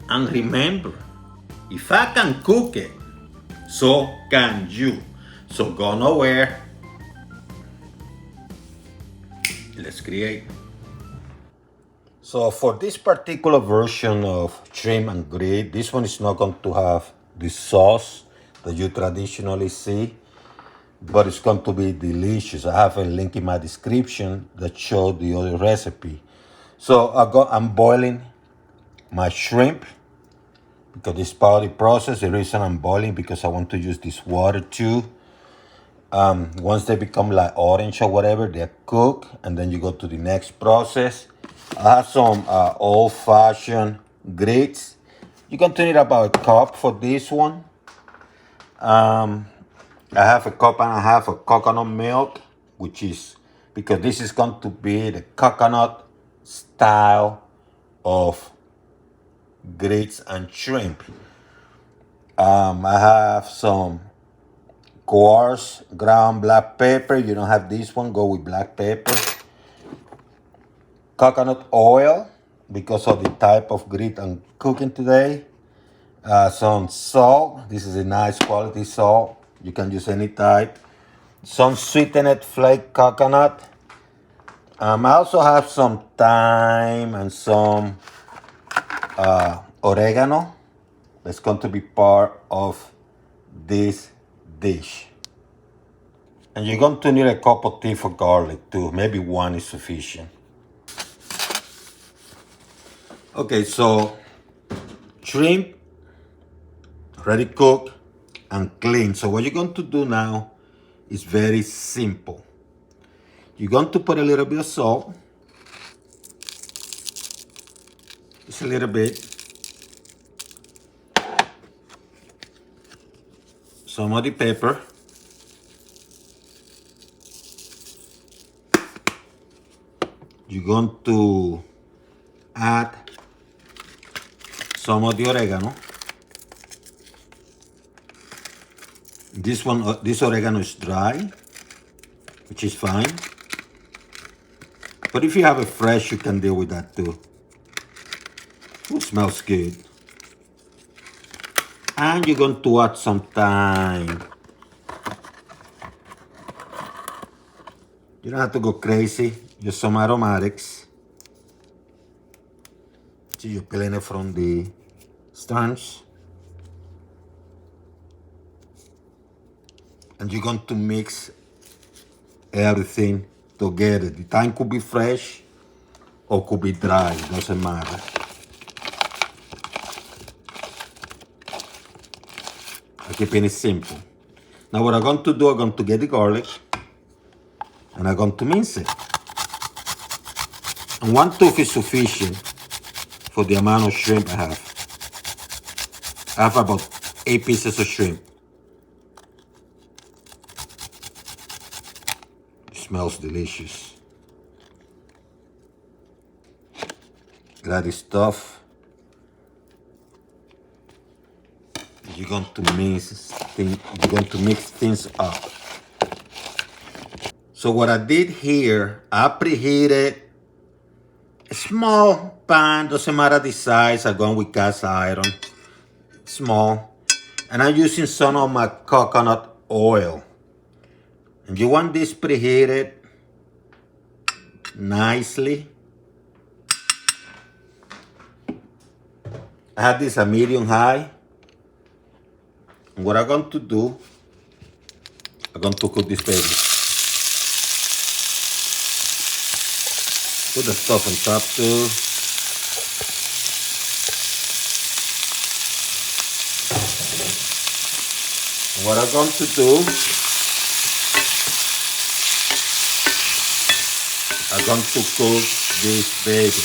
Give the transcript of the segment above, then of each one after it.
And remember, if I can cook it, so can you. So go nowhere. Let's create. So for this particular version of shrimp and grits, this one is not going to have the sauce that you traditionally see, but it's going to be delicious. I have a link in my description that shows the other recipe. So I'm boiling my shrimp because this part of the process. The reason I'm boiling because I want to use this water too. Once they become like orange or whatever, they're cooked, and then you go to the next process. I have some old-fashioned grits. You're going to need about a cup for this one. I have a cup and a half of coconut milk, which is because this is going to be the coconut style of grits and shrimp. I have some Coarse ground black pepper. You don't have this one, go with black pepper. Coconut oil, because of the type of grit I'm cooking today. Some salt. This is a nice quality salt. You can use any type. Some sweetened flake coconut. I also have some thyme and some oregano. That's going to be part of this dish. And you're going to need a cup of tea for garlic too. Maybe one is sufficient. Okay, so shrimp ready cooked and clean. So what you're going to do now is very simple. You're going to put a little bit of salt. Just a little bit. Some of the pepper. You're going to add some of the oregano. This oregano is dry, which is fine. But if you have it fresh, you can deal with that too. It smells good. And you're going to add some thyme. You don't have to go crazy, just some aromatics. See, you're peeling it from the stems. And you're going to mix everything together. The thyme could be fresh or could be dry, it doesn't matter. I'm keeping it simple. Now what I'm going to do, I'm going to get the garlic and I'm going to mince it. And 1 tooth is sufficient for the amount of shrimp I have. I have about 8 pieces of shrimp. It smells delicious. Grab this stuff. You're going to mix things up. So what I did here, I preheated a small pan, doesn't matter the size. I'm going with cast iron, small. And I'm using some of my coconut oil. And you want this preheated nicely. I have this a medium high. And what I'm going to do, I'm going to cook this baby. Put the stuff on top too. And what I'm going to do, I'm going to cook this baby.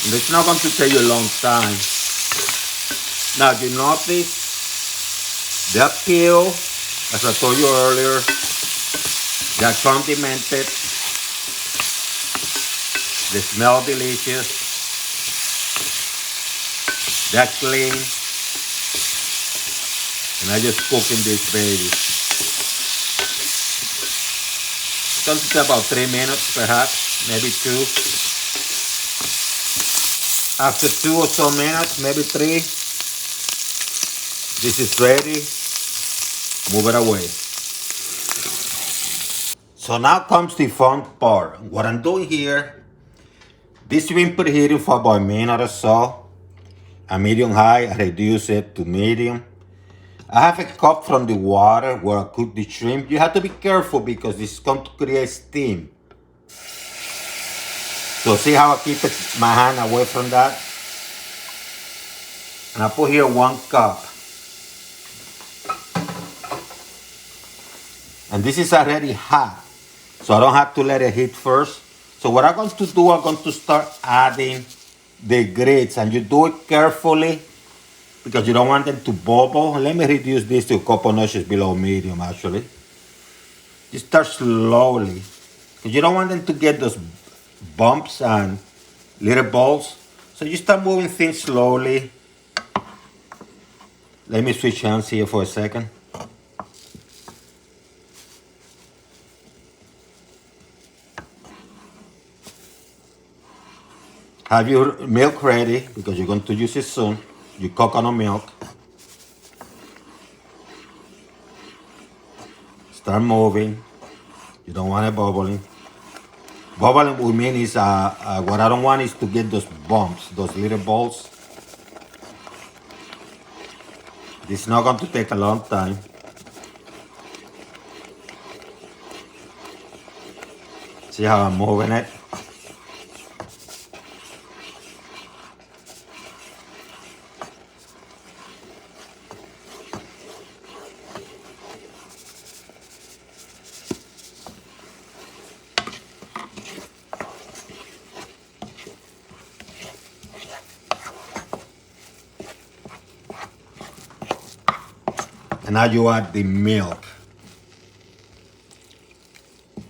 And it's not going to take you a long time. Now you notice they're peeled, as I told you earlier. They're condimented. They smell delicious. They're clean. And I just cooking this baby. It's going to take about 3 minutes perhaps, maybe 2. After 2 or so minutes, maybe 3, this is ready. Move it away. So now comes the fun part. What I'm doing here, this has been preheating for about a minute or so. A medium high, I reduce it to medium. I have a cup from the water where I cook the shrimp. You have to be careful because this is going to create steam. So see how I keep my hand away from that? And I put here 1 cup. And this is already hot, so I don't have to let it heat first. So what I'm going to do, I'm going to start adding the grits, and you do it carefully because you don't want them to bubble. Let me reduce this to a couple notches below medium, actually. Just start slowly because you don't want them to get those bumps and little balls. So you start moving things slowly. Let me switch hands here for a second. Have your milk ready because you're going to use it soon. Your coconut milk. Start moving. You don't want it bubbling. Bubbling would mean is what I don't want is to get those bumps, those little balls. This is not going to take a long time. See how I'm moving it? And now you add the milk.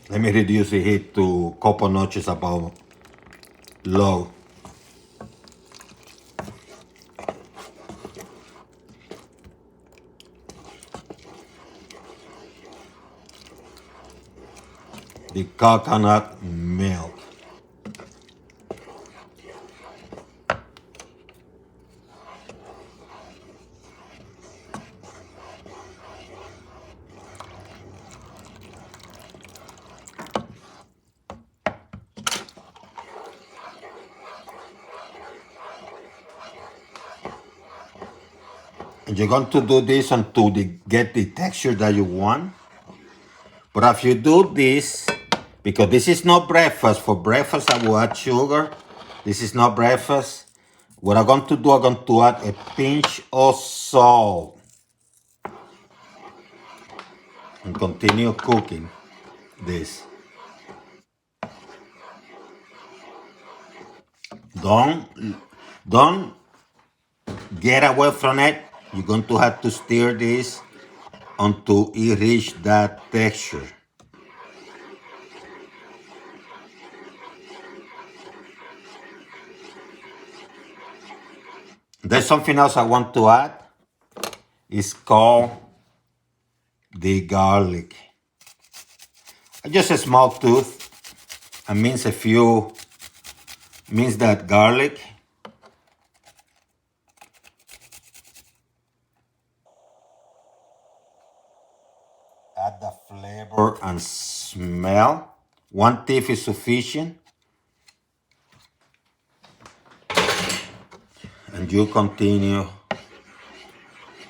Let me reduce the heat to a couple notches above low. The coconut milk. And you're going to do this until you get the texture that you want. But if you do this, because this is not breakfast, for breakfast I will add sugar. This is not breakfast. What I'm going to do, I'm going to add a pinch of salt. And continue cooking this. Don't get away from it. You're going to have to stir this until it reach that texture. There's something else I want to add. It's called the garlic. Just a small tooth. I mince that garlic. Add the flavor and smell. 1 teaspoon is sufficient. And you continue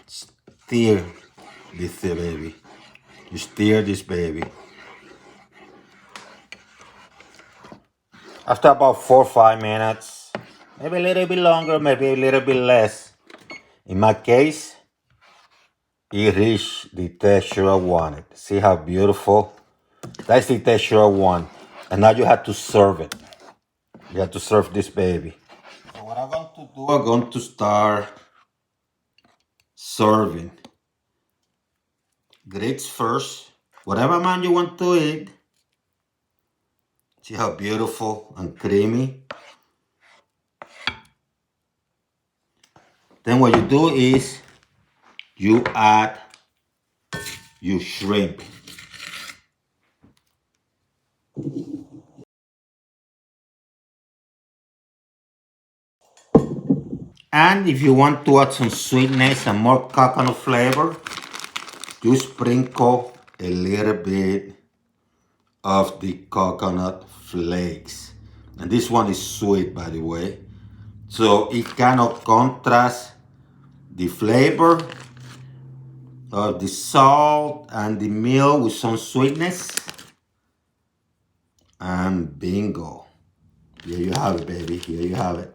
stir this baby. You stir this baby. After about 4 or 5 minutes, maybe a little bit longer, maybe a little bit less. In my case, it reached the texture I wanted. See how beautiful? That's the texture I want. And now you have to serve it. You have to serve this baby. So what I'm going to do, I'm going to start serving. Grits first. Whatever amount you want to eat. See how beautiful and creamy. Then what you do is you add your shrimp. And if you want to add some sweetness and more coconut flavor, you sprinkle a little bit of the coconut flakes. And this one is sweet, by the way. So it kind of contrasts the flavor of the salt and the milk with some sweetness. And bingo. Here you have it, baby. Here you have it.